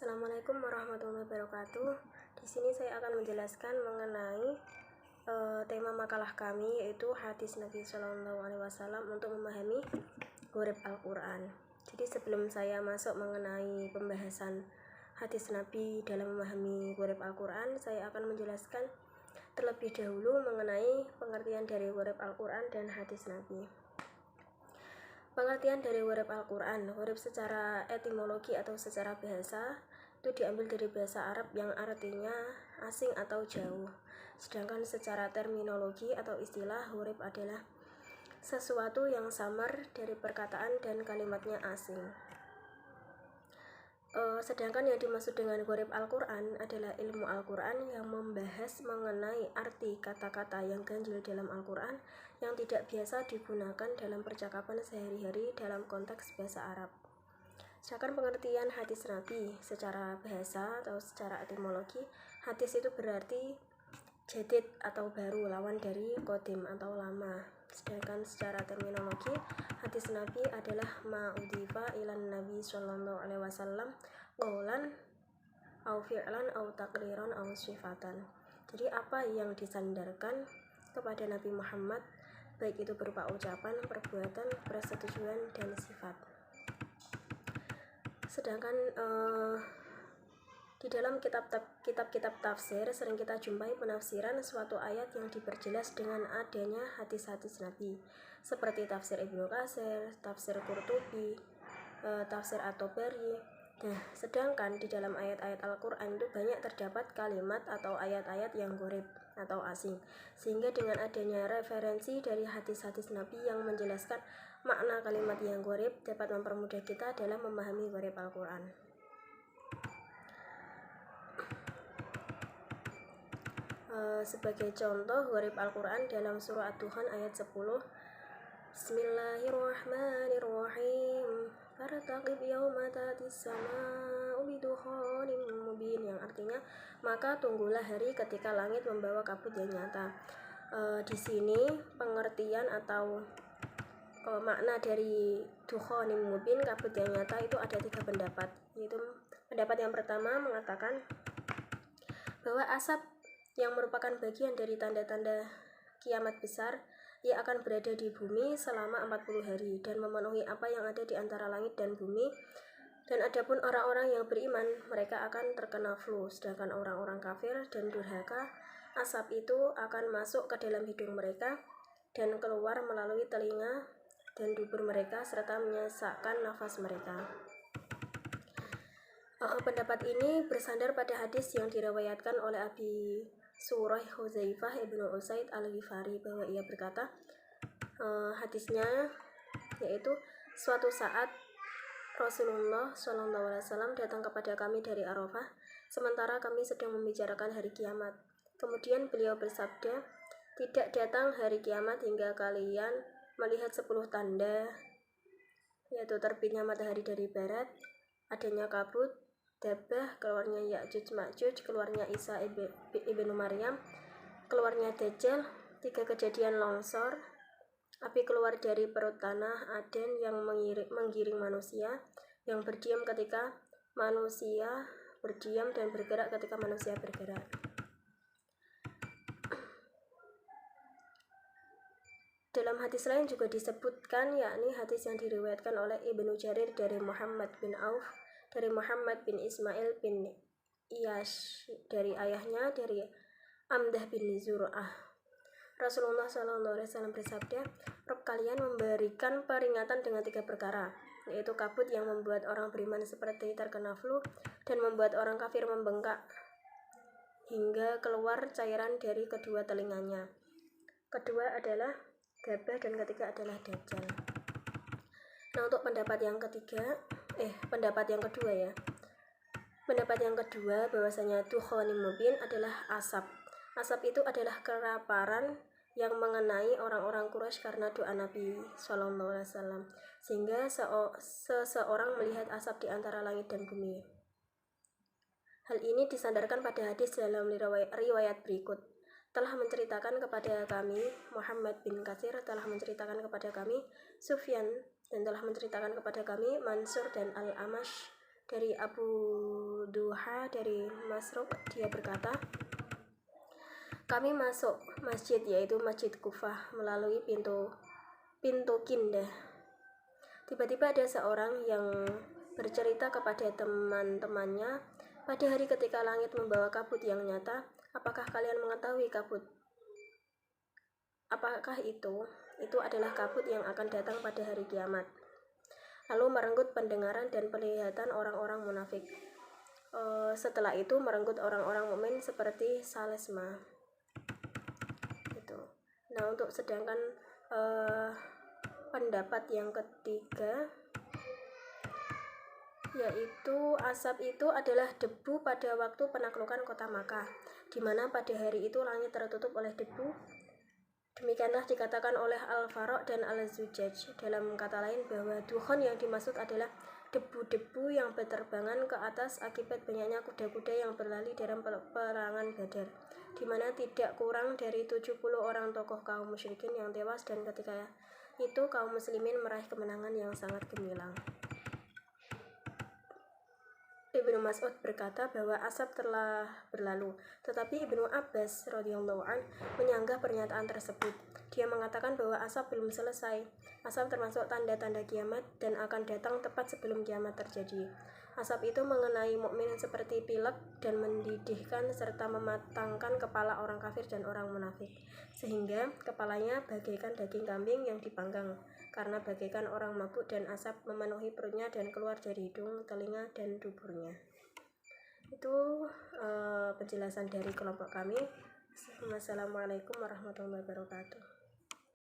Assalamualaikum warahmatullahi wabarakatuh. Di sini saya akan menjelaskan mengenai tema makalah kami, yaitu hadis Nabi Shallallahu Alaihi Wasallam untuk memahami huruf Al-Quran. Jadi sebelum saya masuk mengenai pembahasan hadis Nabi dalam memahami huruf Al-Quran, saya akan menjelaskan terlebih dahulu mengenai pengertian dari huruf Al-Quran dan hadis Nabi. Pengertian dari huruf Al-Quran, huruf secara etimologi atau secara bahasa itu diambil dari bahasa Arab yang artinya asing atau jauh. Sedangkan secara terminologi atau istilah, huruf adalah sesuatu yang samar dari perkataan dan kalimatnya asing. Sedangkan yang dimaksud dengan huruf Al-Quran adalah ilmu Al-Quran yang membahas mengenai arti kata-kata yang ganjil dalam Al-Quran yang tidak biasa digunakan dalam percakapan sehari-hari dalam konteks bahasa Arab. Sedangkan pengertian hadis Nabi secara bahasa atau secara etimologi, hadis itu berarti jadid atau baru, lawan dari qadim atau lama. Sedangkan secara terminologi, hadis Nabi adalah ma'udhifa ilan Nabi Sallallahu Alaihi Wasallam qaulan au fi'lan au taqriran au sifatan. Jadi apa yang disandarkan kepada Nabi Muhammad, baik itu berupa ucapan, perbuatan, persetujuan, dan sifat. Sedangkan di dalam kitab-kitab tafsir sering kita jumpai penafsiran suatu ayat yang diperjelas dengan adanya hadis-hadis Nabi, seperti tafsir Ibnu Katsir, tafsir Qurtubi, tafsir At-Tabari. Nah, sedangkan di dalam ayat-ayat Al-Quran itu banyak terdapat kalimat atau ayat-ayat yang gharib atau asing, sehingga dengan adanya referensi dari hadis-hadis Nabi yang menjelaskan makna kalimat yang gharib dapat mempermudah kita dalam memahami gharib Al-Quran. Sebagai contoh gharib Al-Quran dalam surah Ad-Dukhan ayat 10, Bismillahirrahmanirrahim, fartaqib yauma tatis sama'u bidukhanin mubin, yang artinya maka tunggulah hari ketika langit membawa kabut yang nyata. Di sini pengertian atau makna dari dukhanin mubin, kabut yang nyata, itu ada 3 pendapat. Yaitu pendapat yang pertama mengatakan bahwa asap yang merupakan bagian dari tanda-tanda kiamat besar, ia akan berada di bumi selama 40 hari dan memenuhi apa yang ada di antara langit dan bumi. Dan adapun orang-orang yang beriman, mereka akan terkena flu. Sedangkan orang-orang kafir dan durhaka, asap itu akan masuk ke dalam hidung mereka dan keluar melalui telinga dan dubur mereka serta menyesakkan nafas mereka. Pendapat ini bersandar pada hadis yang diriwayatkan oleh Abi Surah Huzaifah ibnu Usaid al-Ghifari, bahwa ia berkata, hadisnya yaitu, suatu saat Rasulullah SAW datang kepada kami dari Arafah sementara kami sedang membicarakan hari kiamat. Kemudian beliau bersabda, tidak datang hari kiamat hingga kalian melihat 10 tanda, yaitu terbitnya matahari dari barat, adanya kabut, dabah, keluarnya Ya'juj Ma'juj, keluarnya Isa ibnu Maryam, keluarnya Dajjal, 3 kejadian longsor, api keluar dari perut tanah Aden yang menggiring manusia, yang berdiam ketika manusia berdiam dan bergerak ketika manusia bergerak. Dalam hadis lain juga disebutkan, yakni hadis yang diriwayatkan oleh Ibnu Jarir dari Muhammad bin Auf, dari Muhammad bin Ismail bin Iyash, dari ayahnya, dari Amdah bin Zur'ah. Rasulullah SAW bersabda, Rabb kalian memberikan peringatan dengan 3 perkara, yaitu kabut yang membuat orang beriman seperti terkena flu dan membuat orang kafir membengkak hingga keluar cairan dari kedua telinganya. Kedua adalah gabah dan ketiga adalah dajjal. Nah, untuk pendapat yang kedua bahwasanya dukhanin mubin adalah asap. Asap itu adalah kelaparan yang mengenai orang-orang Quraisy karena doa Nabi SAW, sehingga seseorang melihat asap di antara langit dan bumi. Hal ini disandarkan pada hadis dalam riwayat berikut. Telah menceritakan kepada kami Muhammad bin Katsir, telah menceritakan kepada kami Sufyan, dan telah menceritakan kepada kami Mansur dan Al-Amash Dari Abu Duha dari Masruq, dia berkata, kami masuk masjid, yaitu Masjid Kufah, melalui pintu Kindah. Tiba-tiba ada seorang yang bercerita kepada teman-temannya, pada hari ketika langit membawa kabut yang nyata, apakah kalian mengetahui kabut? Apakah itu? Itu adalah kabut yang akan datang pada hari kiamat. Lalu merenggut pendengaran dan penglihatan orang-orang munafik. Setelah itu merenggut orang-orang mukmin seperti salesma. Itu. Nah, untuk sedangkan pendapat yang ketiga, yaitu asap itu adalah debu pada waktu penaklukan kota Makkah, di mana pada hari itu langit tertutup oleh debu. Demikianlah dikatakan oleh Al-Faroq dan Al-Zujaj. Dalam kata lain, bahwa dukhon yang dimaksud adalah debu-debu yang berterbangan ke atas akibat banyaknya kuda-kuda yang berlari dalam peperangan Badar, di mana tidak kurang dari 70 orang tokoh kaum musyrikin yang tewas, dan ketika itu kaum muslimin meraih kemenangan yang sangat gemilang. Ibnu Mas'ud berkata bahwa asap telah berlalu, tetapi Ibnu Abbas radhiyallahu an menyanggah pernyataan tersebut. Dia mengatakan bahwa asap belum selesai. Asap termasuk tanda-tanda kiamat dan akan datang tepat sebelum kiamat terjadi. Asap itu mengenai mukmin seperti pilek dan mendidihkan serta mematangkan kepala orang kafir dan orang munafik, sehingga kepalanya bagaikan daging kambing yang dipanggang, karena bagaikan orang mabuk, dan asap memenuhi perutnya dan keluar dari hidung, telinga, dan duburnya. Itu penjelasan dari kelompok kami. Wassalamualaikum warahmatullahi wabarakatuh.